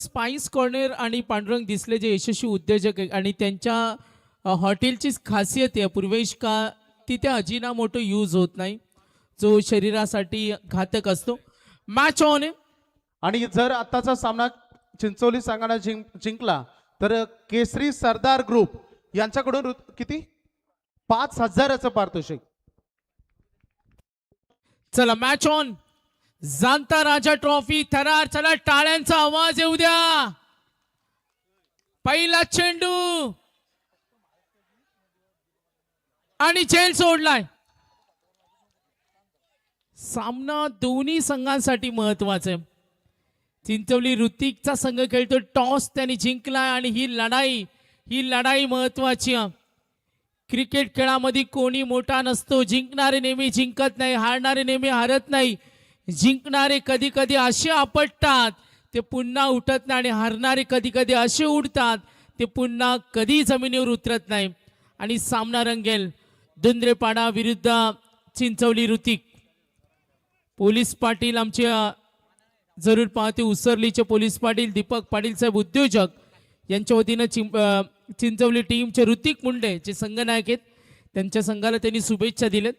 Spice corner आणि पांडुरंग दिसले जे यशस्वी उद्योजक आहे आणि त्यांच्या हॉटेलची खासियत आहे पूर्वेश का तिथे अजिनामोटो यूज होत नाही जो शरीरासाठी घातक असतो. मॅच ऑन आहे आणि जर आताचा सामना चिंचोली संघाने जिंकला तर केसरी सरदार ग्रुप यांच्याकडून किती 5,000चं पारितोषिक. चला मॅच ऑन. जाणता राजा ट्रॉफी थरार. चला टाळ्यांचा आवाज येऊ द्या. पहिला चेंडू आणि झेल सोडलाय. सामना दोन्ही संघांसाठी महत्वाचा आहे. चिंचवली ऋतिकचा संघ खेळतो टॉस त्यांनी जिंकलाय आणि ही लढाई महत्वाची आहे. क्रिकेट खेळामध्ये कोणी मोठा नसतो. जिंकणारे नेहमी जिंकत नाही, हारणारे नेहमी हारत नाही. जिंकणारे कधी कधी असे आपटतात ते पुन्हा उठत नाही आणि हारणारे कधी कधी असे उडतात ते पुन्हा कधी जमिनीवर उतरत नाही. आणि सामना रंगेल दुंद्रेपाडा विरुद्ध चिंचवली ऋतिक. पोलीस पाटील आमचे जरूर पाहते उसरलीचे पोलीस पाटील दीपक पाटील साहेब उद्योजक यांच्या वतीनं चिंचवली टीमचे ऋतिक मुंडे जे संघनायक आहेत त्यांच्या संघाला त्यांनी शुभेच्छा दिल्यात.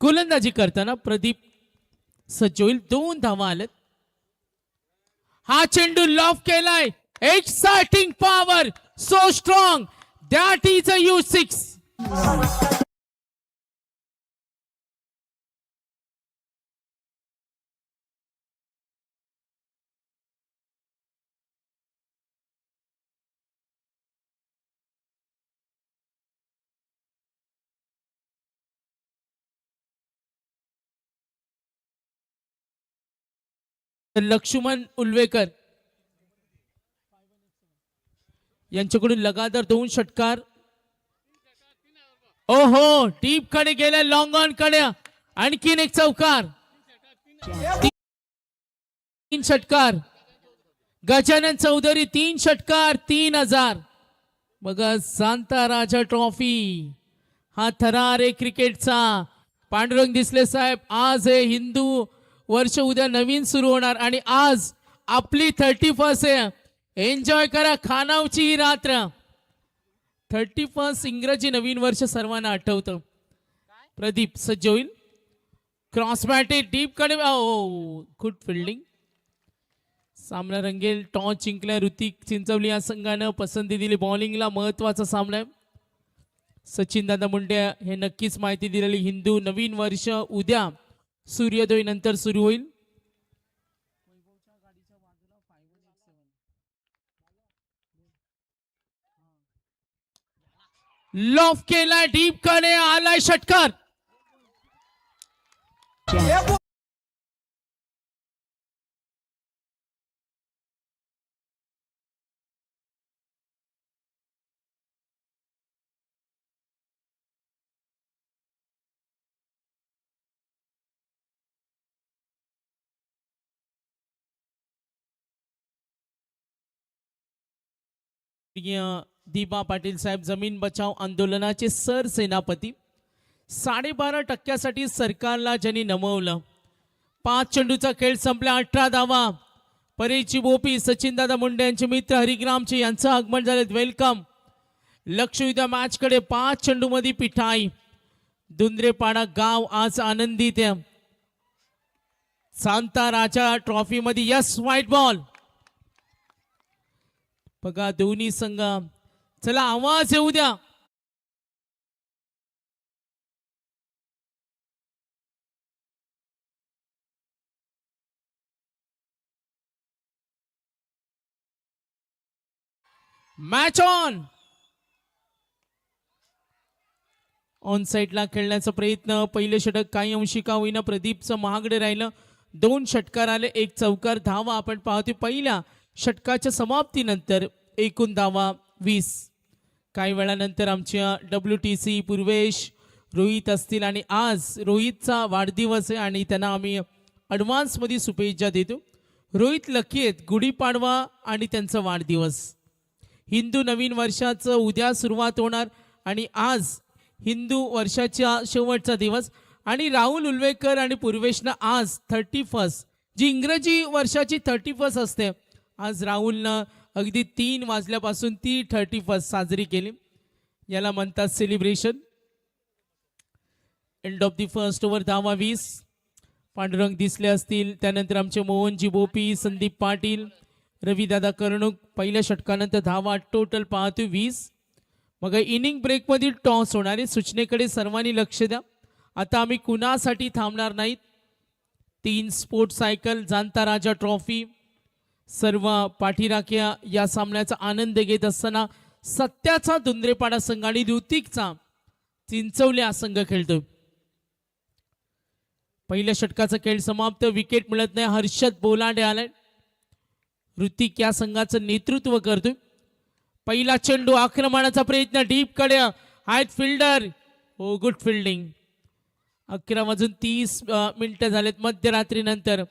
गोलंदाजी करताना प्रदीप सज्ज होईल. 2 धावा आल्यात. हा चेंडू लॉफ केलाय. Exciting power so strong that is a U6. Laxman Ulvekar यांच्याकडून लगातार 2 षटकार. ओहो डीप कडे गेले लॉंग ऑन कडे आणखीन एक चौकार. 3 षटकार. गजानन चौधरी 3 षटकार 3000. बघा जाणता राजा ट्रॉफी हा थरार आहे क्रिकेटचा. पांडुरंग दिसले साहेब आज हे हिंदू वर्ष उद्या नवीन सुरू होणार आणि आज आपली 31st आहे. एन्जॉय करा खानावची ही रात्र. 31 इंग्रजी नवीन वर्ष सर्वांना आठवतं. प्रदीप सज्ज होईल. क्रॉस बॅटे डीप कडे. Good fielding. सामना रंगेल. टॉस जिंकल्या ऋतिक चिंचवली या संघानं पसंती दिली बॉलिंगला. महत्वाचा सामना आहे. सचिन दादा मुंडे हे नक्कीच माहिती दिलेली. हिंदू नवीन वर्ष उद्या सूर्योदय नंतर सुरू होईल. लॉफ केला डीप कडे आलाय षटकार. दीपा पाटील साहेब जमीन बचाव आंदोलनाचे सरसेनापती. 12.5% सरकारला ज्यांनी नमवलं. 5 चेंडूचा खेळ संपला. 18 धावा. परेची बोपी सचिन दादा मुंडे यांचे मित्र हरिग्रामचे यांचं आगमन झाले. वेलकम. लक्ष उद्या मॅच कडे. 5 चेंडू मध्ये पिठाई. दुंद्रेपाडा गाव आज आनंदित आहे. जाणता राजा ट्रॉफी मध्ये यस व्हाईट बॉल. बघा दोन्ही संघ. चला आवाज येऊ द्या. Match on. ऑन साइडला खेळण्याचा प्रयत्न. पहिले षटक काही अंशी का होईना प्रदीपचं महागडे राहिलं. 2 षटकार आले 1 चौकार. धावा आपण पाहतो पहिल्या षटकाच्या समाप्तीनंतर एकूण धावा 20. काही वेळानंतर आमच्या WTC पूर्वेश रोहित असतील आणि आज रोहितचा वाढदिवस आहे आणि त्यांना आम्ही ॲडव्हान्समध्ये शुभेच्छा देतो. रोहित लकी आहेत. गुढीपाडवा आणि त्यांचा वाढदिवस. हिंदू नवीन वर्षाचं उद्या सुरुवात होणार आणि आज हिंदू वर्षाचा शेवटचा दिवस आणि राहुल उल्वेकर आणि पूर्वेशनं आज 31 जी इंग्रजी वर्षाची 31 असते, आज राहुलनं अगदी 3 वाजल्यापासून ती 31 साजरी केली. याला म्हणतात celebration. End of the first over धावा 20. पांडुरंग दिसले असतील. त्यानंतर आमचे मोहनजी बोपी, संदीप पाटील, रविदादा कर्णुक. पहिल्या षटकानंतर धावा टोटल पाहतो 20. मग इनिंग ब्रेकमधील टॉस होणार आहे. सूचनेकडे सर्वांनी लक्ष द्या. आता आम्ही कुणासाठी थांबणार नाहीत. 3 स्पोर्ट्स सायकल, जाणता राजा ट्रॉफी, सर्व पाठीराख्या या सामन्याचा आनंद घेत असताना सत्याचा धुंद्रेपाडा संघ आणि ऋतिकचा चिंचवले हा संघ खेळतोय. पहिल्या षटकाचा खेळ समाप्त. विकेट मिळत नाही. हर्षद बोलांडे आलाय. ऋतिक या संघाचं नेतृत्व करतोय. पहिला चेंडू, आक्रमणाचा प्रयत्न, डीप कडे आहेत फिल्डर. हो, गुड फिल्डिंग. 11 वाजून 30 मिनिटं झालेत मध्यरात्रीनंतर.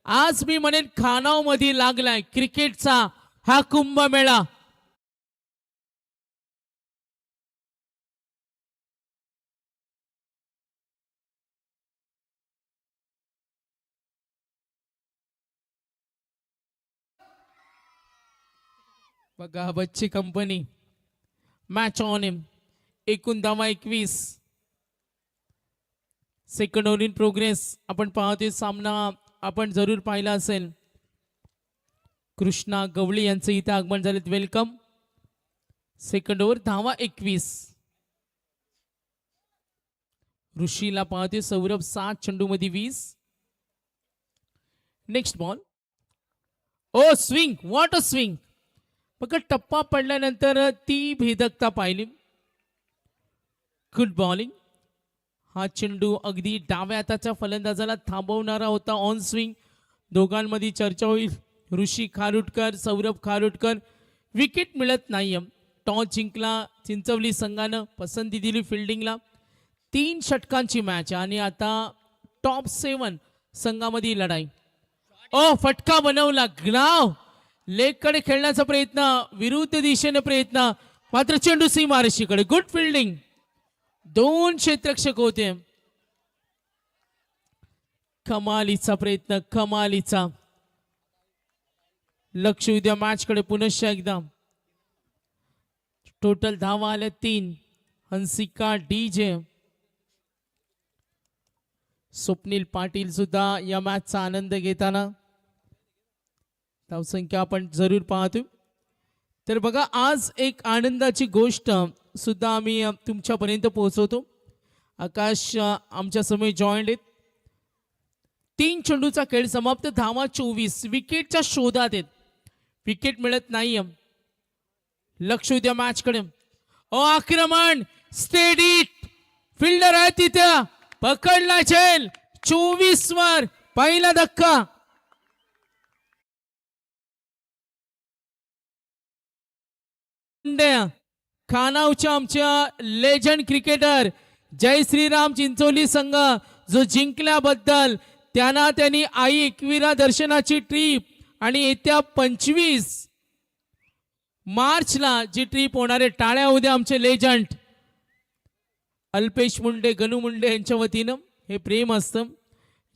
आज मी म्हणेन खानाव मध्ये लागलाय क्रिकेटचा हा कुंभमेळा. बघा बच्ची कंपनी, मॅच ऑन हिम. एकूण धावा 21. Second over in progress. आपण पाहतोय सामना आपण जरूर पाहिला असेल. कृष्णा गवळी यांचं इथे आगमन झालेत. वेलकम. सेकंड ओव्हर धावा 21. ऋषीला पाहतोय. सौरभ 7 चेंडू मध्ये 20. Next ball. Oh swing, what a swing. बघा टप्पा पडल्यानंतर ती भेदकता पाहिली. Good bowling. हा चेंडू अगदी डाव्या हाताच्या फलंदाजाला थांबवणारा होता. On swing. दोघांमध्ये चर्चा होईल. ऋषी खारुटकर, सौरभ खारुटकर. विकेट मिळत नाही. टॉस जिंकला चिंचवली संघानं. पसंती दिली फिल्डिंगला. 3 षटकांची मॅच आणि आता टॉप 7 संघामध्ये लढाई. ओ फटका बनवला. ग्राव लेगकडे खेळण्याचा प्रयत्न, विरुद्ध दिशेने प्रयत्न, मात्र चेंडू सीमारेषेकडे. Good fielding. 2 क्षेत्ररक्षक होते. कमालीचा प्रयत्न, कमालीचा. लक्ष उद्या मॅच कडे पुनश्च एकदा. टोटल धावा आल्या 3. हंसिका, डीजे, स्वप्नील पाटील सुद्धा या मॅचचा आनंद घेताना. धावसंख्या आपण जरूर पाहतो. तर बघा आज एक आनंदाची गोष्ट सुद्धा आम्ही तुमच्यापर्यंत पोहोचवतो. आकाश आमच्या समोर जॉईंट आहेत. 3 चेंडूचा खेळ समाप्त. धावा 24. विकेटच्या शोधात आहेत. विकेट मिळत नाही. लक्ष उद्या मॅच कडे. ओ आक्रमण, स्टेडी. फिल्डर आहे तिथे. पकडला झेल. 24 वर पहिला धक्का. खानावच्या आमच्या लेजंड क्रिकेटर जय श्रीराम चिंचोली संघ जो जिंकल्याबद्दल त्यांनी आई एकविरा दर्शनाची ट्रिप आणि येत्या 25 मार्चला जी ट्रिप होणारे टाळ्या उद्या आमचे लेजंड अल्पेश मुंडे, गणू मुंडे यांच्या वतीनं. हे प्रेम असतं.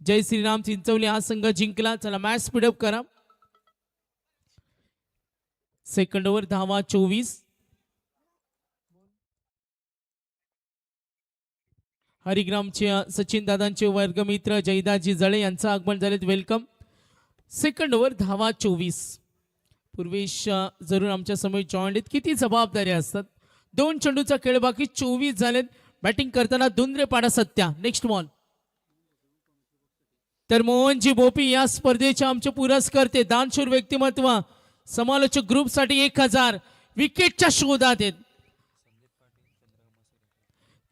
जय श्रीराम चिंचोली हा संघ जिंकला. चला मॅच स्पीडअप करा. सेकंड ओव्हर धावा 24. हरिग्रामचे सचिन दादांचे वर्गमित्र जयदाजी जळे यांचं आगमन झालेत. वेलकम. सेकंड ओव्हर धावा 24. पूर्वेश जरूर आमच्या समोर जॉईंट आहेत. किती जबाबदारी असतात. 2 चेंडूचा खेळ बाकी. 24 झालेत. बॅटिंग करताना धुंद्रेपाडा सत्या. Next ball. तर मोहनजी बोपी या स्पर्धेचे आमचे पुरस्कर्ते, दानशूर व्यक्तिमत्व, समालोचक ग्रुपसाठी 1000. विकेटच्या शोधात आहेत.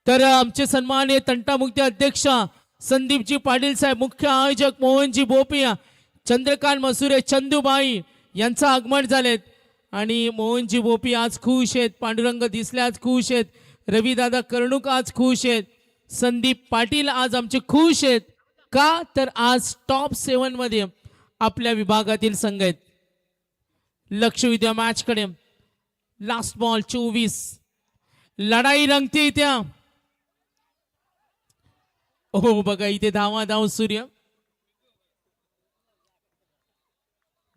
तर आमचे सन्माननीय तंटामुक्ती अध्यक्ष संदीपजी पाटील साहेब, मुख्य आयोजक मोहनजी बोपिया, चंद्रकांत मसुरे, चंदूबाई यांचं आगमन झालेत. आणि मोहनजी बोपी आज खुश आहेत. पांडुरंग दिसले आज खुश आहेत. रविदादा कर्णुक आज खुश आहेत. संदीप पाटील आज आमचे खुश आहेत. का तर आज टॉप 7 मध्ये आपल्या विभागातील संघ आहेत. लक्ष उद्या मॅच कडे. Last ball 24. लढाई रंगते त्या. हो बघा इथे धावा धाव सूर्य.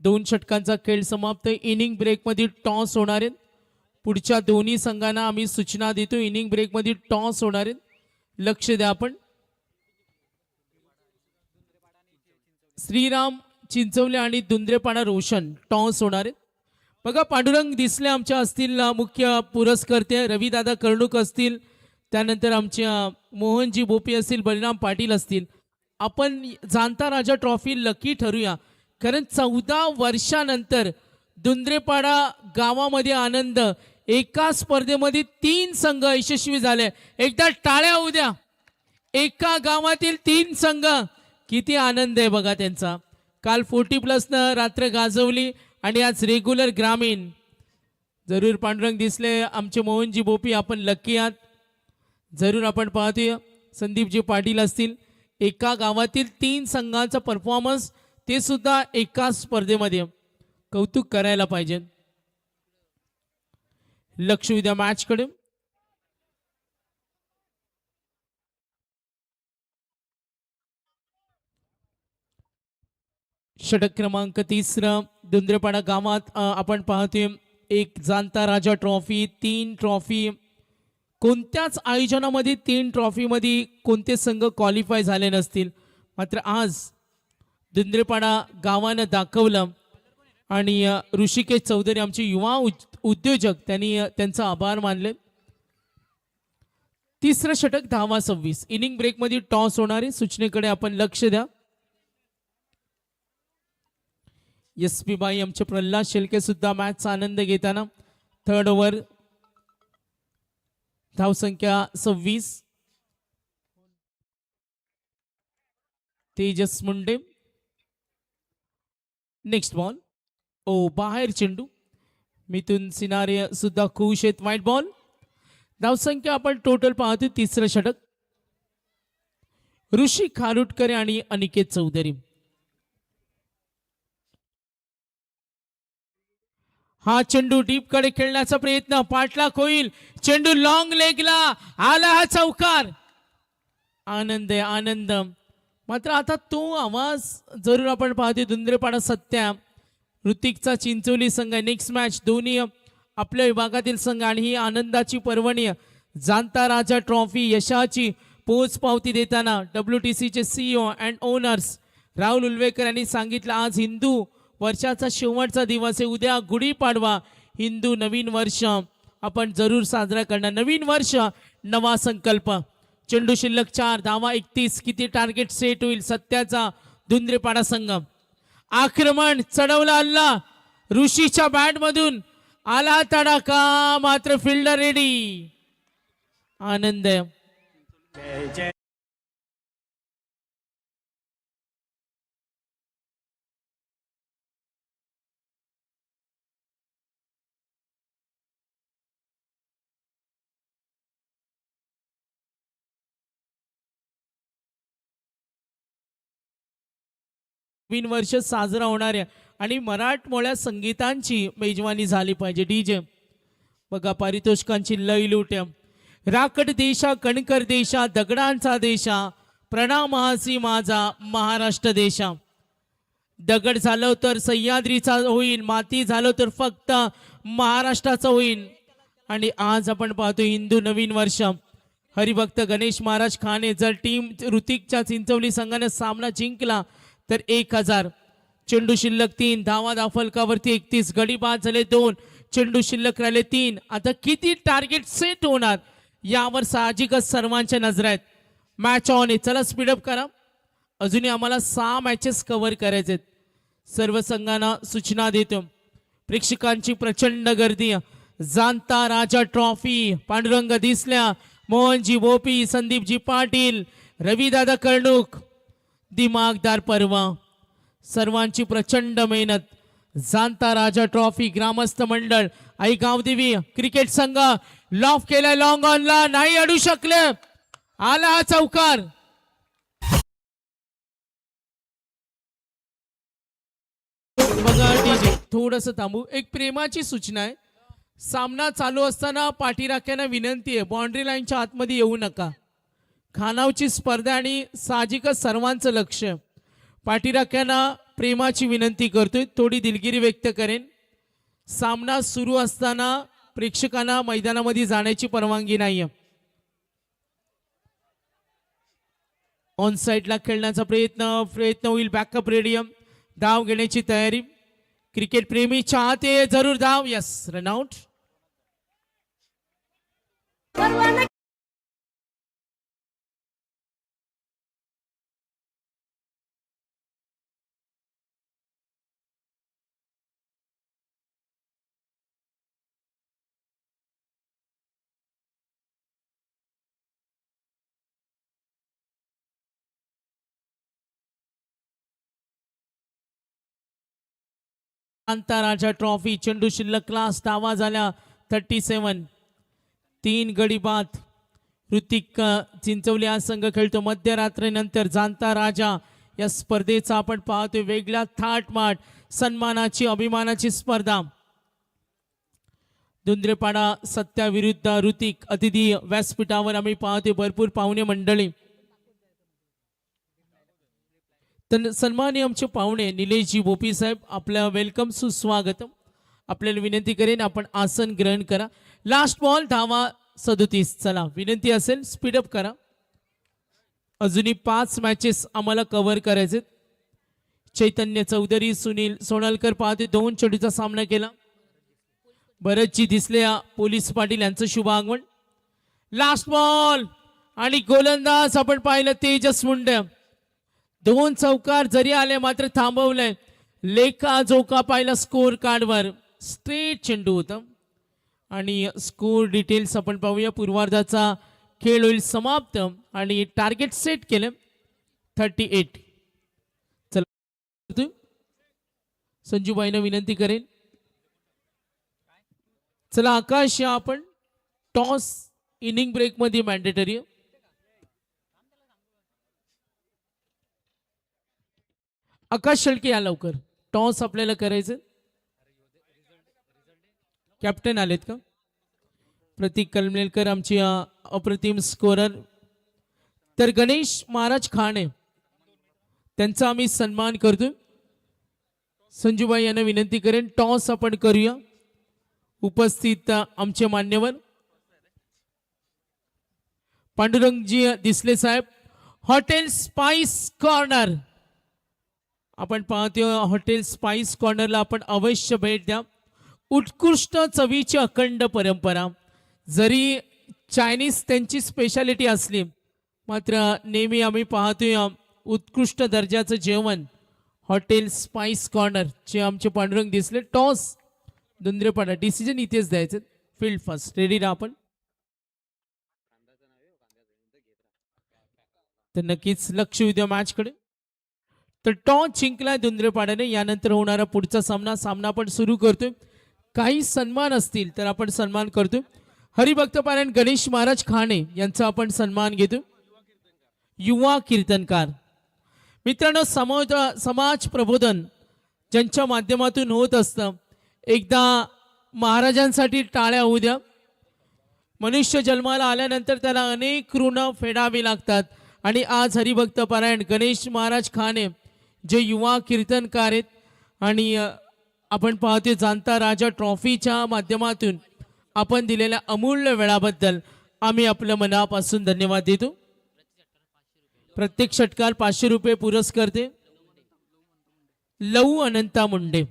2 षटकांचा खेळ समाप्त. इनिंग ब्रेकमध्ये टॉस होणार आहेत. पुढच्या दोन्ही संघांना आम्ही सूचना देतो. इनिंग ब्रेकमध्ये टॉस होणार आहेत, लक्ष द्या आपण. श्रीराम चिंचवले आणि दुंद्रेपाडा रोशन टॉस होणार आहेत. बघा पांडुरंग दिसले आमच्या असतील मुख्य पुरस्कर्ते, रविदादा कर्णूक असतील, त्यानंतर आमच्या मोहनजी बोपे असतील, बलिराम पाटील असतील. आपण जाणता राजा ट्रॉफी लकी ठरूया, कारण 14 वर्षानंतर दुंद्रेपाडा गावामध्ये आनंद. एका स्पर्धेमध्ये 3 संघ यशस्वी झाले. एकदा टाळ्या होऊ द्या. एका गावातील 3 संघ, किती आनंद आहे बघा त्यांचा. काल 40+ रात्र गाजवली आणि आज रेग्युलर ग्रामीण. जरूर पांडुरंग दिसले आमचे मोहनजी बोपी, आपण लकी आहात. जरूर आपण पाहतोय संदीपजी पाटील असतील. एका गावातील 3 संघांचा परफॉर्मन्स, ते सुद्धा एका स्पर्धेमध्ये, कौतुक करायला पाहिजे. लक्ष उद्या मॅच कडे. षटक क्रमांक 3 दुंद्रेपाडा गावात आपण पाहतोय एक जाणता राजा ट्रॉफी. 3 ट्रॉफी. कोणत्याच आयोजनामध्ये 3 ट्रॉफीमध्ये कोणते संघ क्वालिफाय झाले नसतील, मात्र आज दुंद्रेपाडा गावानं दाखवलं. आणि ऋषिकेश चौधरी आमचे युवा उद्योजक, त्यांनी त्यांचा आभार मानले. 3रं षटक 10-26. इनिंग ब्रेकमध्ये टॉस होणारे, सूचनेकडे आपण लक्ष द्या. SP बाई आमचे प्रल्हाद शेळके सुद्धा मॅचचा आनंद घेताना. 3rd ओव्हर, धावसंख्या 26. तेजस मुंडे. Next ball. बाहेर चेंडू. मिथुन सिनारे सुद्धा खुश आहेत. White ball. धावसंख्या आपण टोटल पाहतो. 3रं षटक. ऋषी खारुटकर आणि अनिकेत चौधरी. हा चेंडू डीप कडे खेळण्याचा प्रयत्न, पाठलाग होईल. चेंडू लॉंग लेगला आला, हा चौकार. आनंद आहे, आनंद. मात्र आता तो आवाज जरूर आपण पाहतो. दुंद्रेपाडा सत्या, ऋतिकचा चिंचोली संघ. नेक्स्ट मॅच दोन्ही आपल्या विभागातील संघ आणि ही आनंदाची पर्वणी. जाणता राजा ट्रॉफी यशाची पोच पावती देताना WTCचे CEO अँड ओनर्स राहुल उल्वेकर यांनी सांगितलं, आज हिंदू वर्षाचा शेवटचा दिवस आहे. उद्या गुढीपाडवा, हिंदू नवीन वर्ष आपण जरूर साजरा करणार. नवीन वर्ष, नवा संकल्प. चेंडू शिल्लक 4, धावा 31. किती टार्गेट सेट होईल सत्याचा दुंद्रेपाडा संघ. आक्रमण चढवला हल्ला. ऋषीच्या बॅट मधून आला तडाखा, मात्र फिल्डर रेडी. आनंद आहे. नवीन वर्ष साजरा होणार आहे आणि मराठमोळ्या संगीतांची मेजवानी झाली पाहिजे. DJ बघा, पारितोषिकांची लय लूट. राकट देशा, कणकर देशा, दगडांचा देशा, प्रणाम हासी माझा महाराष्ट्र देशा. दगड झालं तर सह्याद्रीचा होईल, माती झालं तर फक्त महाराष्ट्राचा होईल. आणि आज आपण पाहतो हिंदू नवीन वर्ष. हरिभक्त गणेश महाराज खाने, जर टीम ऋतिकच्या चिंचवली संघाने सामना जिंकला तर 1000. चेंडू शिल्लक 3, धावा धाफलकावरती 31. गडी बाद झाले 2, चेंडू शिल्लक राहिले 3. आता किती टार्गेट सेट होणार यावर साहजिकच सर्वांच्या नजर आहेत. मॅच ऑन आहे. चला स्पीडअप करा. अजूनही आम्हाला 6 मॅचेस कव्हर करायचे आहेत. सर्व संघांना सूचना देतो. प्रेक्षकांची प्रचंड गर्दी. जाणता राजा ट्रॉफी. पांडुरंग दिसल्या, मोहनजी बोपी, संदीपजी पाटील, रविदादा कर्णूक. दिमागदार पर्व, सर्वांची प्रचंड मेहनत. जाणता राजा ट्रॉफी ग्रामस्थ मंडळ, आई गावदेवी क्रिकेट संघ लॉफ केला, लॉंग ऑनला नाही अडू शकले. आला हा चौकार. बघा DJ, थोडस थांबू. एक प्रेमाची सूचना आहे. सामना चालू असताना पाठीराख्यांना विनंती आहे, बाउंड्री लाईनच्या आतमध्ये येऊ नका. खानावची स्पर्धा आणि साहजिकच सर्वांचं लक्ष. पाठीराख्यांना प्रेमाची विनंती करतोय, थोडी दिलगिरी व्यक्त करेन. सामना सुरू असताना प्रेक्षकांना मैदानामध्ये जाण्याची परवानगी नाहीये. ऑन साइडला खेळण्याचा प्रयत्न होईल. बॅकअप रेडियम धाव घेण्याची तयारी. क्रिकेट प्रेमी चाहते जरूर धाव. Yes, run out. राजा ट्रॉफी चेंडू शिल्लक क्लास धावा झाल्या 37. 3 गडी बाद. ऋतिक चिंचवली हा संघ खेळतो. मध्यरात्रीनंतर जाणता राजा या स्पर्धेचा आपण पाहतोय वेगळ्या थाटमाट सन्मानाची अभिमानाची स्पर्धा. धुंद्रेपाडा सत्या विरुद्ध ऋतिक. अतिथी व्यासपीठावर आम्ही पाहतोय भरपूर पाहुणे मंडळी. तर सन्माननीय आमचे पाहुणे निलेशजी बोपी साहेब, आपल्या वेलकम सुस्वागतम. आपल्याला विनंती करेन आपण आसन ग्रहण करा. लास्ट बॉल धावा 37. चला, विनंती असेल स्पीडअप करा. अजूनही 5 मॅचेस आम्हाला कव्हर करायचे. चैतन्य चौधरी, सुनील सोनालकर पाहते 2 चेंडूचा सामना केला. भरतजी दिसले पोलीस पाटील यांचं शुभ आगमन. लास्ट बॉल आणि गोलंदाज आपण पाहिलं तेजस मुंडे. 2 चौकार जरी आले मात्र थांबवलंय. लेखा जोखा पाहिला स्कोर कार्डवर. स्ट्रेट चेंडू होता. आणि स्कोर डिटेल्स आपण पाहूया. पूर्वार्धाचा खेळ होईल समाप्त आणि टार्गेट सेट केलं 38. चला, संजूबाईंना विनंती करेन. चला आकाश, या आपण टॉस इनिंग ब्रेक मध्ये मॅन्डेटरी. आकाश शेळके या लवकर. टॉस आपल्याला करायचं. कॅप्टन आलेत का? प्रतीक कलमेलकर आमची अप्रतिम स्कोरर. तर गणेश महाराज खाणे त्यांचा आम्ही सन्मान करतो. संजूबाई यांना विनंती करेन टॉस आपण करूया. उपस्थित आमचे मान्यवर पांडुरंगजी दिसले साहेब. हॉटेल स्पाइस कॉर्नर आपण पाहतोय. हॉटेल स्पाइस कॉर्नरला आपण अवश्य भेट द्या. उत्कृष्ट चवीची अखंड परंपरा. जरी चायनीज त्यांची स्पेशालिटी असली मात्र नेहमी आम्ही पाहतोय उत्कृष्ट दर्जाचं जेवण. हॉटेल स्पाइस कॉर्नर चे आमचे पांडुरंग दिसले. टॉस धुंद्रेपाडा. डिसिजन इथेच द्यायचं. Field first. रेडी राहा आपण. तर नक्कीच लक्ष उद्या मॅच कडे. तर टॉस जिंकलाय धुंद्रेपाड्याने. यानंतर होणारा पुढचा सामना आपण सुरू करतोय. काही सन्मान असतील तर आपण सन्मान करतोय. हरिभक्तपारायण गणेश महाराज खाणे यांचा आपण सन्मान घेतो. युवा कीर्तनकार मित्रांनो, समाज प्रबोधन ज्यांच्या माध्यमातून होत असतं. एकदा महाराजांसाठी टाळ्या होऊ द्या. मनुष्य जन्माला आल्यानंतर त्याला अनेक ऋण फेडावी लागतात आणि आज हरिभक्तपारायण गणेश महाराज खाणे जे युवा कीर्तनकार आहेत आणि आपण पाहतोय जाणता राजा ट्रॉफीच्या माध्यमातून आपण दिलेल्या अमूल्य वेळाबद्दल आम्ही आपल्या मनापासून धन्यवाद देतो. प्रत्येक षटकार 500 रुपये पुरस्कर्ते लऊ अनंता मुंडे.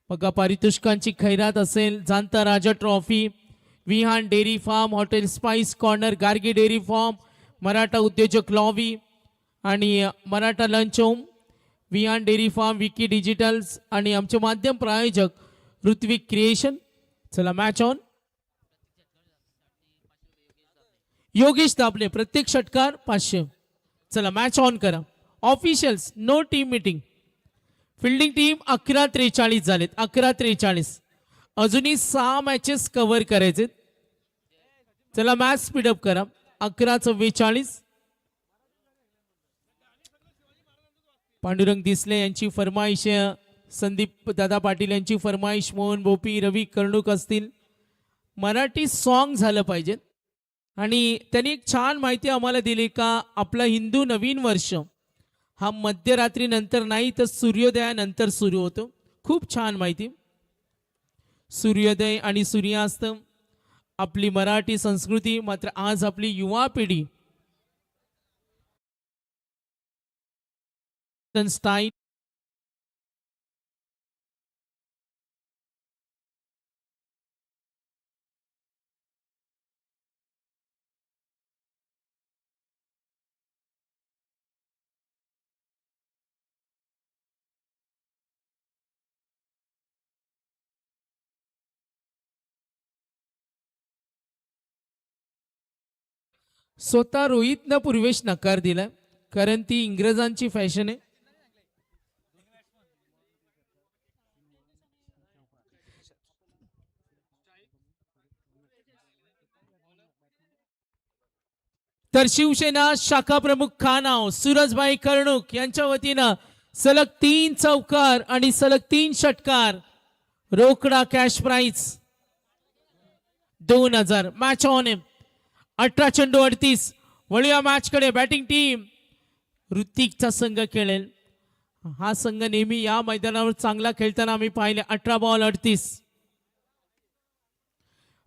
बघा पारितोषिकांची खैरात असेल. Janata Raja trophy, Vihan dairy farm, hotel spice corner, Gargi dairy farm, Maratha उद्योजक लॉबी आणि Maratha lunch home, Vihan dairy farm, Vicky digitals आणि आमचे माध्यम प्रायोजक ऋत्विक क्रिएशन. चला मॅच ऑन. योगेश दाबले. प्रत्येक षटकार 500. चला मॅच ऑन करा. Officials no team meeting. Fielding team 11:43 झालेत. 11:43. अजूनही 6 मॅचेस कव्हर करायचे. चला मॅच स्पीडअप करा. 11:44. पांडुरंग दिसले यांची फरमाईश, संदीप दादा पाटील यांची फरमाईश, मोहन बोपी, रवी कर्णुक असतील. मराठी सॉन्ग झालं पाहिजे. आणि त्यांनी एक छान माहिती आम्हाला दिली का आपला हिंदू नवीन वर्ष हा मध्यरात्री नंतर नाही तर सूर्योदयानंतर सुरू होतो. खूप छान माहिती. सूर्योदय आणि सूर्यास्त आपली मराठी संस्कृती, मात्र आज आपली युवा पिढी स्टाईल स्वतः रोहितनं पूर्वेश नकार दिलाय, कारण ती इंग्रजांची फॅशन आहे. तर शिवसेना शाखा प्रमुख खानाव सूरजभाई कर्णुक यांच्या वतीनं सलग 3 चौकार आणि सलग 3 षटकार, रोकडा कॅश प्राइज 2000. Match on. 18 चेंडू 38. वळूया मॅच कडे. बॅटिंग टीम ऋतिकचा संघ खेळेल. हा संघ नेहमी या मैदानावर चांगला खेळताना आम्ही पाहिले. 18 बॉल 38.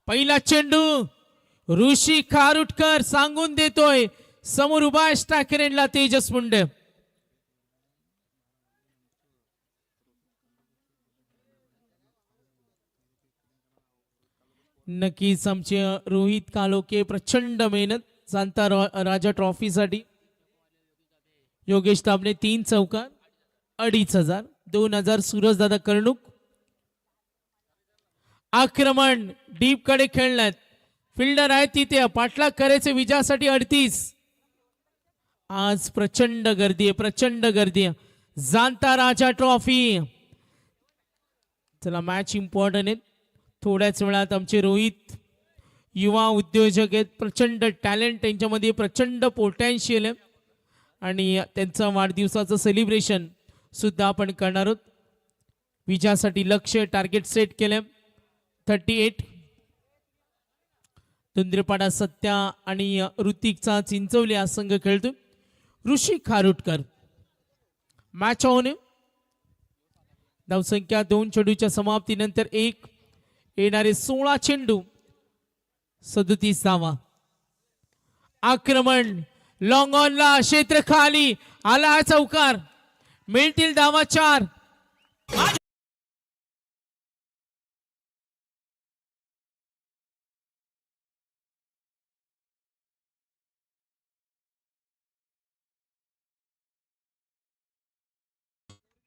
पहिला चेंडू ऋषी खारुटकर सांगून देतोय, समोर उभा आहे स्टॅकरेनला तेजस मुंडे. नक्कीच आमचे रोहित कालोके प्रचंड मेहनत जाणता राजा ट्रॉफीसाठी. योगेश ताबणे 3 चौकार 2500. 2000 सूरज दादा कर्णुक. आक्रमण डीप कडे खेळण्यात फिल्डर आहे तिथे, पाठलाग करायचे विजयासाठी 38. आज प्रचंड गर्दी आहे, प्रचंड गर्दी आहे. जाणता राजा ट्रॉफी. चला मॅच इम्पॉर्टंट आहे. थोड्याच वेळात आमचे रोहित युवा उद्योजक आहेत, प्रचंड टॅलेंट त्यांच्यामध्ये, प्रचंड पोटॅन्शियल आहे आणि त्यांचं वाढदिवसाचं सेलिब्रेशन सुद्धा आपण करणार आहोत. विजयासाठी लक्ष्य टार्गेट सेट केलं 38. धुंद्रेपाडा सत्या आणि ऋतिकचा चिंचवली हा संघ खेळतो. ऋषी खारुटकर. Match on. धावसंख्या 2 चेंडूच्या समाप्तीनंतर 1. येणारे 16 चेंडू 37 धावा. आक्रमण लॉंग ऑनला क्षेत्र खाली आला हा चौकार. मिळतील धावा 4.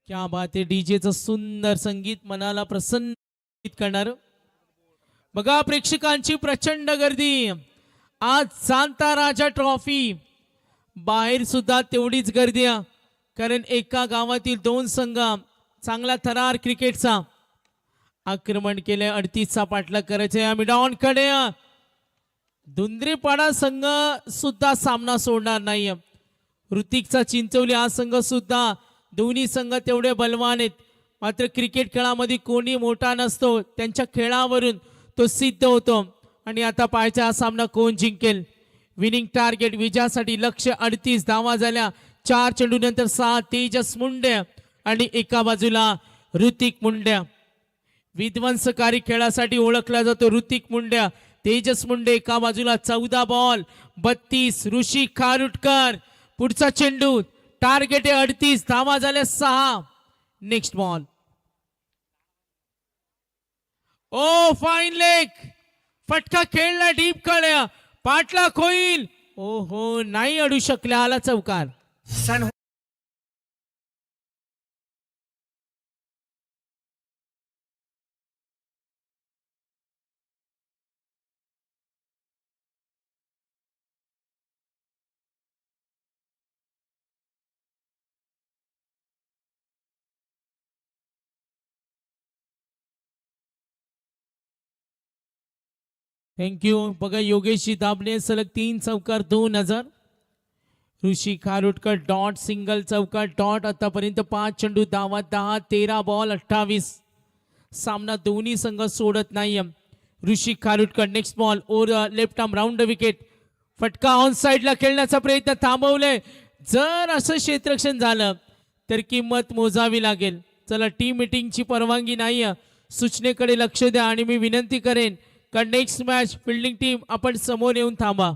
क्या बात आहे. डीजेचं सुंदर संगीत मनाला प्रसन्न करणार. बघा प्रेक्षकांची प्रचंड गर्दी. आज जाणता राजा ट्रॉफी बाहेर सुद्धा तेवढीच गर्दी आहे, कारण एका गावातील 2 संघ चांगला थरार क्रिकेटचा. आक्रमण केले 38चा पाठलाग करायचे आम्ही डाऊन कडे. धुंद्रेपाडा संघ सुद्धा सामना सोडणार नाही. ऋतिकचा चिंचवली हा संघ सुद्धा, दोन्ही संघ तेवढे बलवान आहेत, मात्र क्रिकेट खेळामध्ये कोणी मोठा नसतो, त्यांच्या खेळावरून तो सिद्ध होतो. आणि आता पाहायचा हा सामना कोण जिंकेल. विनिंग टार्गेट विजयासाठी लक्ष्य 38 धावा झाल्या. 4 चेंडू नंतर 6. तेजस मुंडे आणि एका बाजूला ऋतिक मुंडे. विध्वंसकारी खेळासाठी ओळखला जातो ऋतिक मुंडे. तेजस मुंडे एका बाजूला. 14 बॉल 32. ऋषी खारुटकर. पुढचा चेंडू टार्गेट आहे 38 धावा झाल्या 6. Next ball. Oh fine leg. फटका खेळला डीप कडे. पाठलाग होईल. ओ हो नाही अडू शकला. आला चौकार. थँक्यू. बघा योगेशजी दाबणे सलग 3 चौकार 2000. ऋषी खारुटकर डॉट सिंगल चौकार डॉट. आतापर्यंत 5 चेंडू धावा 10. 13 बॉल 28. सामना दोन्ही संघ सोडत नाही. Rishi Kharutkar. Next ball or left arm round wicket. फटका ऑन साइडला खेळण्याचा प्रयत्न थांबवले. जर असं क्षेत्ररक्षण झालं तर किंमत मोजावी लागेल. चला, टीम मीटिंगची परवानगी नाही आहे. सूचनेकडे लक्ष द्या आणि मी विनंती करेन का नेक्स्ट मॅच फिल्डिंग टीम आपण समोर येऊन थांबा.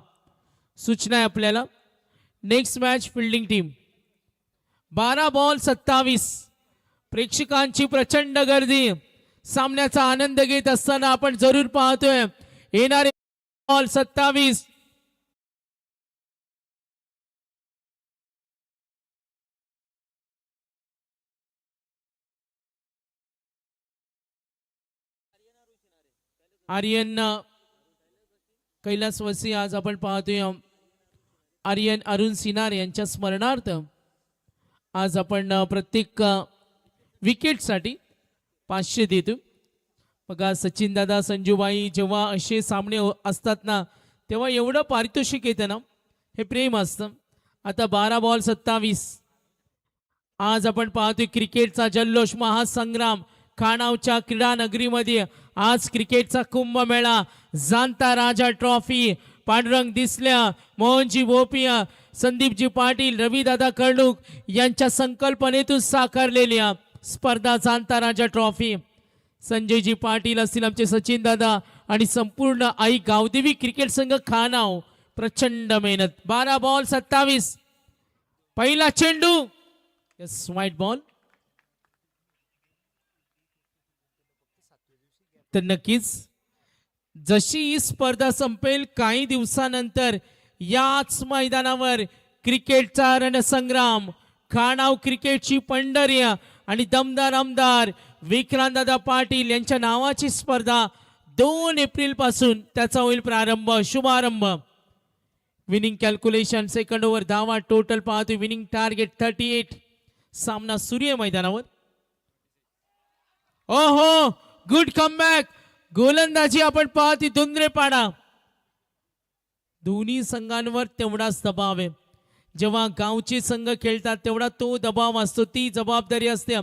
सूचना आहे आपल्याला. Next match fielding team. 12 ball 27. प्रेक्षकांची प्रचंड गर्दी सामन्याचा आनंद घेत असताना आपण जरूर पाहतोय. येणारे बॉल 27. आर्यन कैलासवासी आज आपण पाहतोय. आर्यन अरुण सिनार यांच्या स्मरणार्थ आज आपण प्रत्येक विकेटसाठी 500 देतो. बघा सचिन दादा, संजूबाई, जेव्हा असे सामने असतात ना तेव्हा एवढं पारितोषिक येतं ना, हे प्रेम असतं. आता 12 बॉल 27. आज आपण पाहतोय क्रिकेटचा जल्लोष, महासंग्राम खानावच्या क्रीडा नगरीमध्ये आज क्रिकेटचा कुंभमेळा. जाणता राजा ट्रॉफी. पांडुरंग दिसल्या, मोहनजी भोपिया, संदीपजी पाटील, रविदादा कर्णूक यांच्या संकल्पनेतून साकारलेली स्पर्धा जाणता राजा ट्रॉफी. संजयजी पाटील असतील, आमचे सचिन दादा आणि संपूर्ण आई गावदेवी क्रिकेट संघ खानाव. प्रचंड मेहनत. 12 बॉल 27. पहिला चेंडू. Yes, white ball. तर नक्कीच जशी ही स्पर्धा संपेल काही दिवसानंतर याच मैदानावर क्रिकेटचा रणसंग्राम, खानाव क्रिकेटची पंढरी आणि दमदार आमदार विक्रांतदादा पाटील यांच्या नावाची स्पर्धा 2 एप्रिल पासून त्याचा होईल प्रारंभ, शुभारंभ. विनिंग कॅल्क्युलेशन, सेकंड ओव्हर धावा टोटल पाहतो. Winning target 38. सामना सूर्य मैदानावर. ओहो, गुड कमबॅक. गोलंदाजी आपण पाहतो धुंद्रेपाडा. दोन्ही संघांवर तेवढाच दबाव आहे. जेव्हा गावचे संघ खेळतात तेवढा तो दबाव असतो, ती जबाबदारी असते.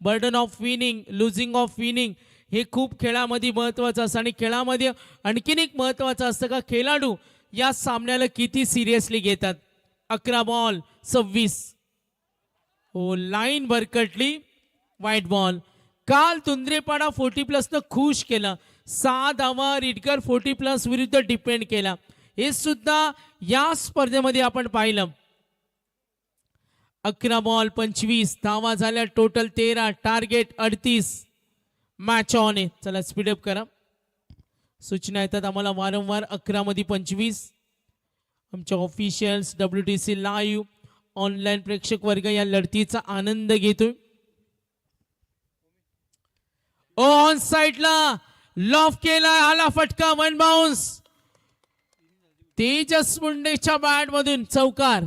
Burden of winning, losing of winning हे खूप खेळामध्ये महत्वाचं असतं. आणि खेळामध्ये आणखीन एक महत्वाचं असतं का खेळाडू या सामन्याला किती सिरियसली घेतात. 11 बॉल 26. हो, लाईन भरकटली. White ball. काल धुंद्रेपाडा 40+ न खुश केला. 6 धावा रिडकर 40+ विरुद्ध डिपेंड केला. हे सुद्धा या स्पर्धेमध्ये आपण पाहिलं. 11 बॉल 25. धावा झाल्या टोटल 13. टार्गेट 38. मॅच ऑन आहे. चला स्पीडअप करा. सूचना येतात आम्हाला वारंवार. 11 मध्ये 25. आमच्या ऑफिशियल्स, WTC लाईव्ह, ऑनलाईन प्रेक्षक वर्ग या लढतीचा आनंद घेतोय. ऑन साइडला लॉफ केला, आला फटका, 1 बाउन्स. तेजस मुंडेच्या बॅट मधून चौकार.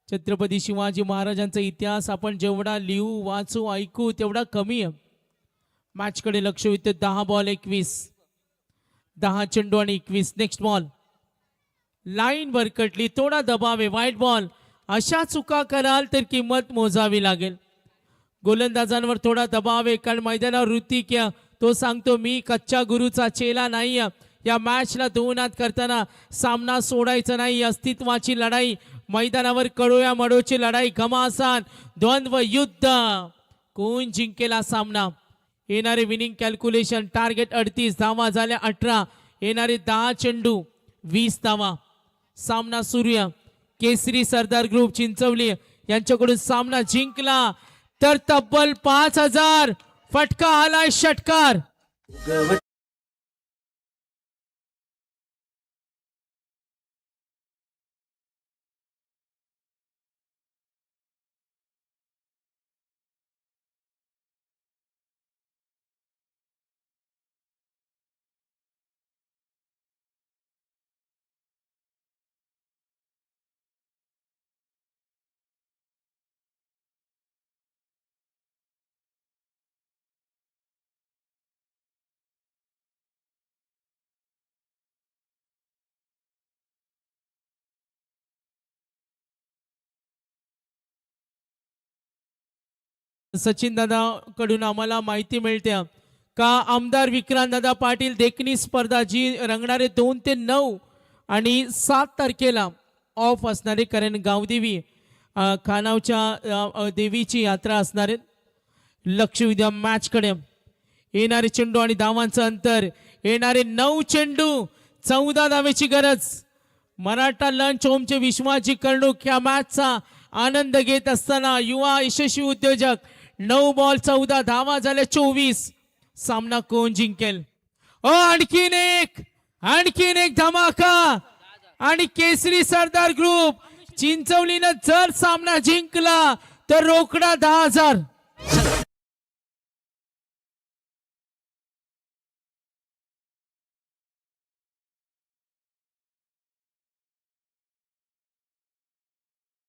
छत्रपती शिवाजी महाराजांचा इतिहास आपण जेवढा लिहू, वाचू, ऐकू तेवढा कमी आहे. मॅचकडे लक्ष होते. 10 बॉल 21. 10 चेंडू आणि 21. Next ball. लाईन भरकटली, थोडा दबाव आहे. White ball. अशा चुका कराल तर किंमत मोजावी लागेल. गोलंदाजांवर थोडा दबाव आहे, कारण मैदानावर ऋतिक तो सांगतो मी कच्च्या गुरुचा चेला नाही. या मॅचला 2 हात करताना सामना सोडायचा नाही. अस्तित्वाची लढाई मैदानावर कळोया मडोची लढाई, घमासान द्वंद्व युद्ध. कोण जिंकेल हा सामना. येणारे विनिंग कॅल्क्युलेशन, टार्गेट 38. धावा झाल्या 18. येणारे 10 चेंडू 20 धावा. सामना सूर्य केसरी सरदार ग्रुप चिंचवली यांच्याकडून सामना जिंकला तर तब्बल 5000 फटका आलाय षटकार. सचिन दादा कडून आम्हाला माहिती मिळते का आमदार विक्रांत दादा पाटील देखणी स्पर्धा जी रंगणारे 2 ते 9 आणि 7 तारखेला ऑफ असणारे, कारण गावदेवी खानावच्या देवीची यात्रा असणार आहे. लक्ष उद्या मॅचकडे येणारे चेंडू आणि धावांचं अंतर, येणारे 9 चेंडू 14 धावेची गरज. मराठा लंच होमचे विश्वाजी कर्णूक या मॅचचा आनंद घेत असताना युवा यशस्वी उद्योजक 9 बॉल 14 धावा झाल्या 24. सामना कोण जिंकेल? आणखीन एक धमाका आणि केसरी सरदार ग्रुप चिंचवलीनं जर सामना जिंकला तर रोकडा 10,000.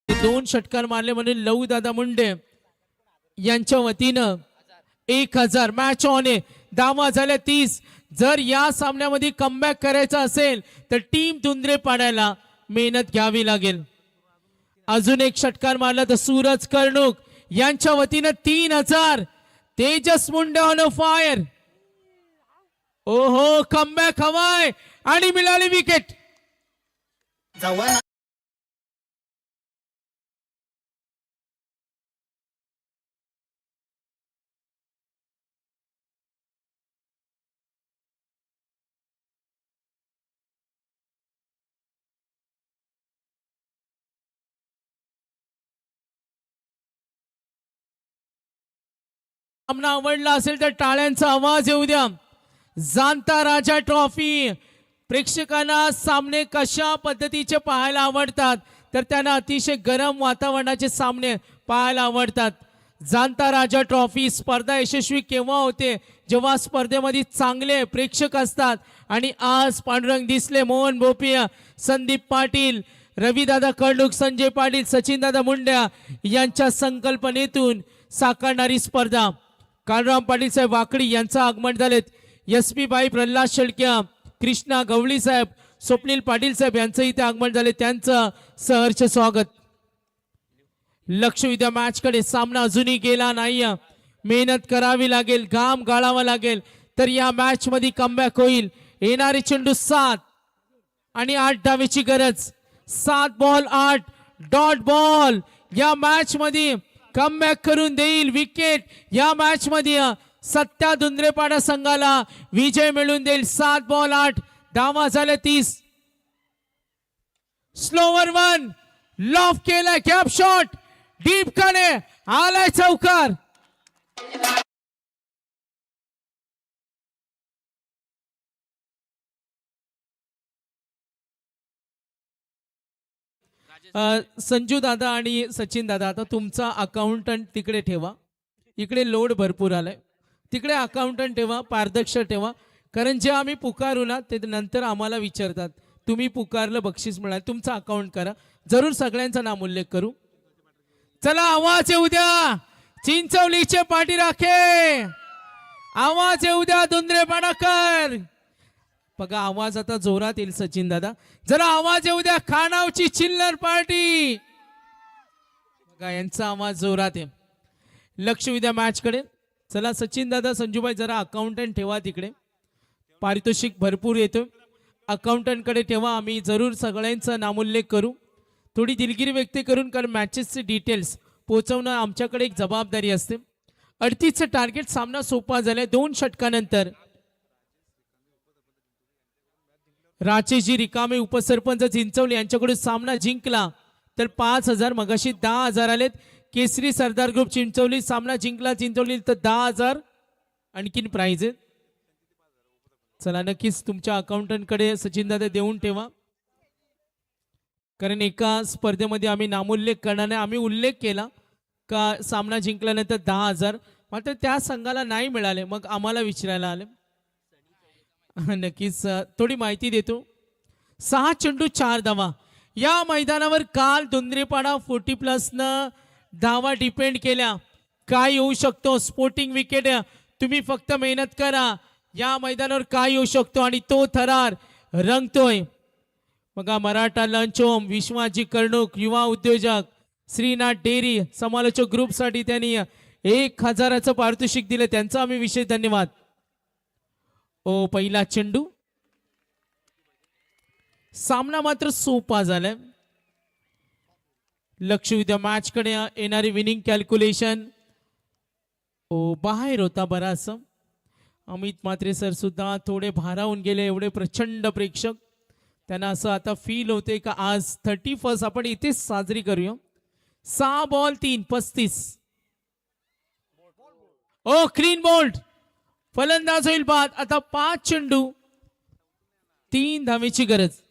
दोन षटकार मारले म्हणून लहू दादा मुंडे यांच्या वतीनं 1,000. मॅच ऑन आहे, धावा झाल्या 30. जर या सामन्यामध्ये कमबॅक करायचा असेल तर टीम धुंद्रे पाडायला मेहनत घ्यावी लागेल. अजून एक षटकार मारला तर सूरज कर्णूक यांच्या वतीनं 3,000. Tejas Munde on fire. ओहो, कमबॅक हवाय आणि मिळाली विकेट. सामना आवडला असेल तर टाळ्यांचा आवाज येऊ द्या. जाणता राजा ट्रॉफी प्रेक्षकांना सामने कशा पद्धतीचे पाहायला आवडतात तर त्यांना अतिशय गरम वातावरणाचे सामने पाहायला आवडतात. जाणता राजा ट्रॉफी स्पर्धा यशस्वी केव्हा होते? जेव्हा स्पर्धेमध्ये चांगले प्रेक्षक असतात. आणि आज पांडुरंग दिसले, मोहन भोपिया, संदीप पाटील, रविदादा कर्णूक, संजय पाटील, सचिनदादा मुंड्या यांच्या संकल्पनेतून साकारणारी स्पर्धा. कालराम पाटील साहेब वाकडी यांचं आगमन झालेत. SP बाई प्रल्हाद शेळक्या, कृष्णा गवळी साहेब, स्वप्नील पाटील साहेब यांचं इथे आगमन झाले, त्यांचं सहर्ष स्वागत. लक्ष उद्या मॅचकडे. सामना अजूनही गेला नाही, मेहनत करावी लागेल, घाम गाळावा लागेल तर या मॅच मध्ये कमबॅक होईल. येणारे चेंडू 7 आणि 8 धावेची गरज. 7 बॉल 8 डॉट बॉल या मॅच मध्ये कमबॅक करून देईल विकेट. या मॅच मध्ये सत्या धुंद्रेपाडा संघाला विजय मिळून देईल. 7 बॉल 8 धावा झाल्या 30. स्लोवर 1 लॉफ केलाय, गॅप शॉट डीप कडे आलाय, चौकार. संजू दादा आणि सचिन दादा, आता तुमचा अकाउंटंट तिकडे ठेवा. इकडे लोड भरपूर आलाय, तिकडे अकाउंटंट ठेवा, पारदर्शक ठेवा. कारण जे आम्ही पुकारू ना ते नंतर आम्हाला विचारतात तुम्ही पुकारलं बक्षीस मिळालं. तुमचा अकाउंट करा, जरूर सगळ्यांचा नाम उल्लेख करू. चला आवाज येऊ द्या चिंचवलीचे पाठी राखे, आवाज येऊ द्या धुंद्रे पाडाकर. बघा आवाज आता जोरात येईल सचिन दादा, जरा आवाज येऊ द्या खानावची चिल्लर पार्टी. बघा यांचा आवाज जोरात आहे. लक्ष उद्या मॅच कडे. चला सचिन दादा, संजूबाई जरा अकाउंटंट ठेवा तिकडे, पारितोषिक भरपूर येतो. अकाउंटंट कडे ठेवा, आम्ही जरूर सगळ्यांचा नामोल्लेख करू. थोडी दिलगिरी व्यक्त करून, कारण मॅचेसचे डिटेल्स पोहोचवणं आमच्याकडे एक जबाबदारी असते. 38चं टार्गेट. सामना सोपा झालाय. 2 षटकानंतर राचेजी रिकामे उपसरपंच चिंचवली यांच्याकडून सामना जिंकला तर 5,000. मगाशी 10,000 आलेत. केसरी सरदार ग्रुप चिंचवली सामना जिंकला चिंचवली तर 10,000 आणखीन प्राइज आहे. चला नक्कीच तुमच्या अकाउंटंट कडे सचिन दादा देऊन ठेवा, कारण एका स्पर्धेमध्ये आम्ही नामोल्लेख करणार नाही. आम्ही उल्लेख केला का सामना जिंकल्यानंतर 10,000, मात्र त्या संघाला नाही मिळाले, मग आम्हाला विचारायला आले. नक्कीच थोडी माहिती देतो. 6 चेंडू 4 धावा. या मैदानावर काल धुंद्रेपाडा 40+ न धावा डिपेंड केल्या. काय येऊ शकतो? Sporting wicket. तुम्ही फक्त मेहनत करा, या मैदानावर काय येऊ शकतो आणि तो थरार रंगतोय. बघा मराठा लंच होम, विश्वाजी कर्णूक, युवा उद्योजक, श्रीनाथ डेअरी समालोचक ग्रुपसाठी त्यांनी 1000चं पारितोषिक दिले, त्यांचा आम्ही विशेष धन्यवाद. ओ पहिला चेंडू, सामना मात्र सोपा झालाय. लक्ष उद्या मॅच कडे येणारी विनिंग कॅल्क्युलेशन ओ बाहेर होता बराच. अमित म्हात्रे सर सुद्धा थोडे भारावून गेले, एवढे प्रचंड प्रेक्षक. त्यांना असं आता फील होते का आज 31 आपण इथेच साजरी करूया. 6 बॉल 3 35. ओ क्लीन बोल्ड, फलंदाज होईल बाद. आता 5 चेंडू 3 धावेची गरज.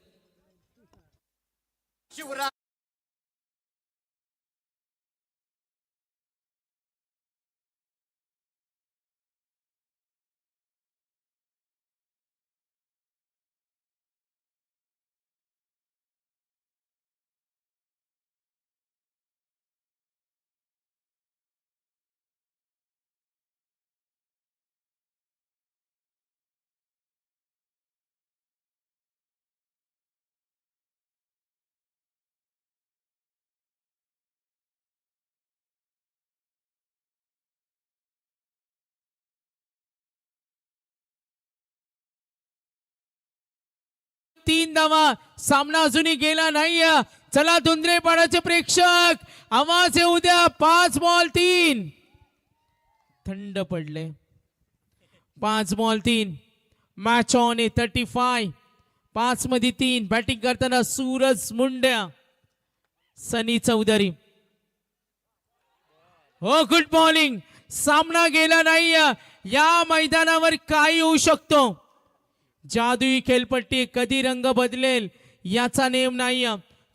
तीन धावा, सामना अजूनही गेला नाही. चला धुंद्रेपाड्याचे प्रेक्षक, आवाज येऊ द्या. 5 बॉल 3. थंड पडले. 5 बॉल 3. मॅच ऑन आहे 35. 5 मध्ये 3. बॅटिंग करताना सूरज मुंड्या, सनी चौधरी. हो गुड बॉलिंग. सामना गेला नाही. या मैदानावर काही होऊ शकतो. जादुई खेळपट्टी, कधी रंग बदलेल याचा नेम नाही.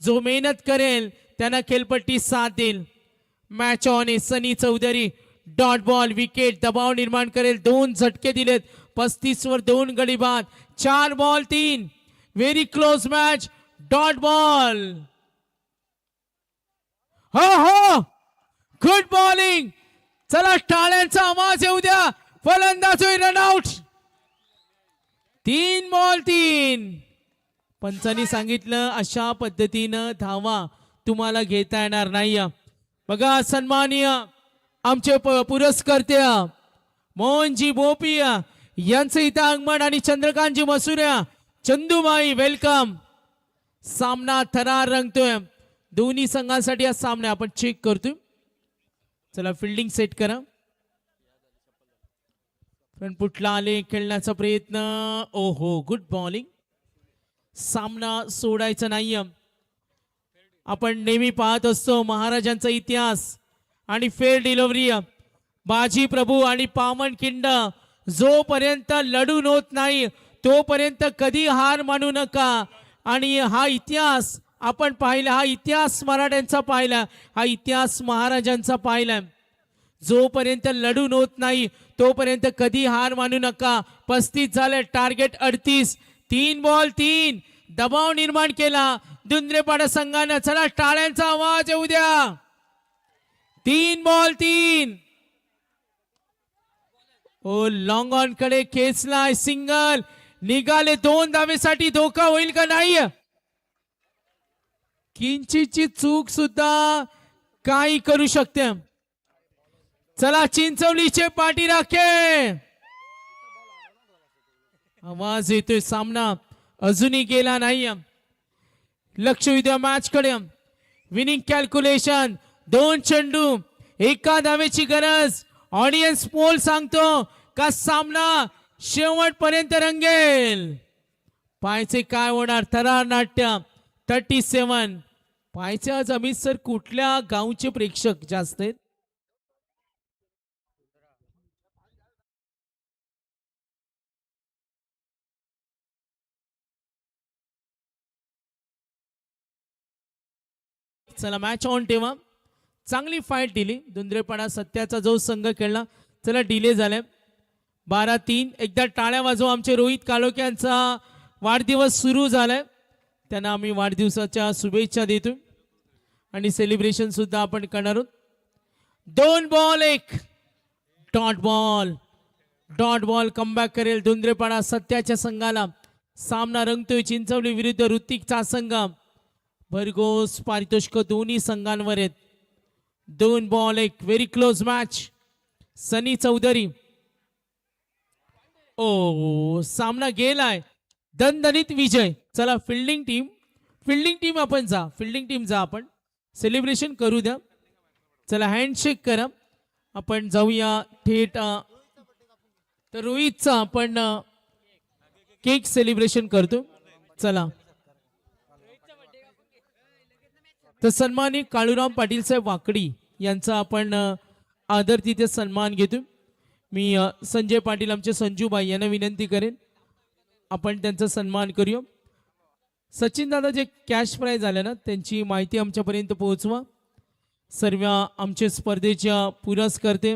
जो मेहनत करेल त्यांना खेळपट्टी साथ देईल. मॅच ऑन आहे. सनी चौधरी डॉट बॉल, विकेट, दबाव निर्माण करेल. 2 झटके दिलेत. 35 वर 2 गडी बाद. 4 ball 3. Very close match. Dot ball. हो हो गुड बॉलिंग. चला टाळ्यांचा आवाज येऊ द्या. फलंदाज होईल रनआउट. 3 बॉल 3. पंचांनी सांगितलं अशा पद्धतीनं धावा तुम्हाला घेता येणार नाही. बघा सन्माननीय आमचे पुरस्कर्ते मोहनजी बोपिया यांचं इथं आगमन आणि चंद्रकांतजी मसुऱ्या, चंदूबाई वेलकम. सामना थरार रंगतोय. दोन्ही संघांसाठी हा सामना आपण चेक करतोय. चला फिल्डिंग सेट करा. पण पुटला आले, खेळण्याचा प्रयत्न. ओहो गुड बॉलिंग. सामना सोडायचा नाही. आपण नेहमी पाहत असतो महाराजांचा इतिहास आणि फेअर डिलिव्हरी. बाजी प्रभू आणि पावन खिंड जोपर्यंत लढून होत नाही तोपर्यंत कधी हार मानू नका. आणि हा इतिहास आपण पाहिला, हा इतिहास मराठ्यांचा पाहिला, हा इतिहास महाराजांचा पाहिला. जोपर्यंत लढून होत नाही तोपर्यंत कधी हार मानू नका. 35 झाले, टार्गेट 38. 3 बॉल 3. दबाव निर्माण केला धुंद्रेपाडा संघानं. चला टाळ्यांचा आवाज येऊ द्या. 3 बॉल 3. ओ लॉंग ऑन कडे खेचलाय, सिंगल निघाले. 2 धावेसाठी धोका होईल का नाही. किंचितची चूक सुद्धा काही करू शकते. चला चिंचवलीचे पाठी राखे. आवाज येतोय. सामना अजूनही गेला नाही. लक्ष विद्या मॅच कडे. विनिंग कॅल्क्युलेशन 2 चेंडू 1 धावेची गरज. ऑडियन्स पोल सांगतो का सामना शेवटपर्यंत रंगेल. पायचे काय होणार. थरार नाट्य 37. पायचे आज अमित सर कुठल्या गावचे प्रेक्षक जास्त आहेत. चला मॅच ऑन ठेवा. चांगली फाईट दिली. धुंद्रेपाडा सत्याचा जो संघ खेळला. चला डिले झाले. 12-3. एकदा टाळ्या वाजवा. आमचे रोहित कालोके यांचा वाढदिवस सुरू झालाय. त्यांना आम्ही वाढदिवसाच्या शुभेच्छा देतो आणि सेलिब्रेशन सुद्धा आपण करणार आहोत. 2 ball 1. Dot ball. Dot ball comeback करेल धुंद्रेपाडा सत्याच्या संघाला. सामना रंगतोय चिंचवली विरुद्ध ऋतिकचा संघ. भरघोस पारितोषिक दोन्ही संघांवर आहेत. 2 ball 1. Very close match. Sunny Chaudhari. Oh सामना गेलाय. दणदणीत विजय. चला फिल्डिंग टीम आपण जा. फिल्डिंग टीम जा. आपण सेलिब्रेशन करू द्या. चला हँडशेक करा. आपण जाऊया थेट तर रोहितचा आपण केक सेलिब्रेशन करतो. चला तर सन्मानित काळूराम पाटील साहेब वाकडी यांचा आपण आदर तिथे सन्मान घेतो. मी संजय पाटील आमचे संजूबाई यांना विनंती करेन आपण त्यांचा सन्मान करूया. सचिन दादा जे कॅश प्राइज आले ना त्यांची माहिती आमच्यापर्यंत पोहोचवा. सर्व आमचे स्पर्धेच्या पुरस्कर्ते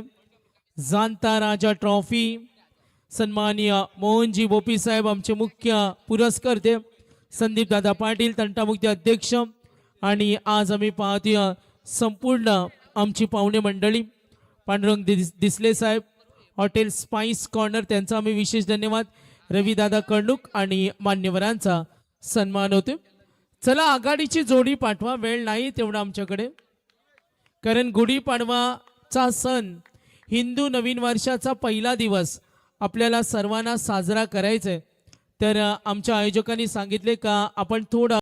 जाणता राजा ट्रॉफी सन्माननीय मोहनजी बोपी साहेब आमचे मुख्य पुरस्कर्ते संदीप दादा पाटील तंटामुक्ती अध्यक्ष आणि आज आम्ही पाहतोय संपूर्ण आमची पाहुणे मंडळी पांडुरंग दिसले साहेब हॉटेल स्पाइस कॉर्नर त्यांचा आम्ही विशेष धन्यवाद. रविदादा कर्णुक आणि मान्यवरांचा सन्मान होतो. चला आघाडीची जोडी पाठवा. वेळ नाही तेवढा आमच्याकडे कारण गुढीपाडवाचा सण हिंदू नवीन वर्षाचा पहिला दिवस आपल्याला सर्वांना साजरा करायचा आहे. तर आमच्या आयोजकांनी सांगितले का आपण थोडा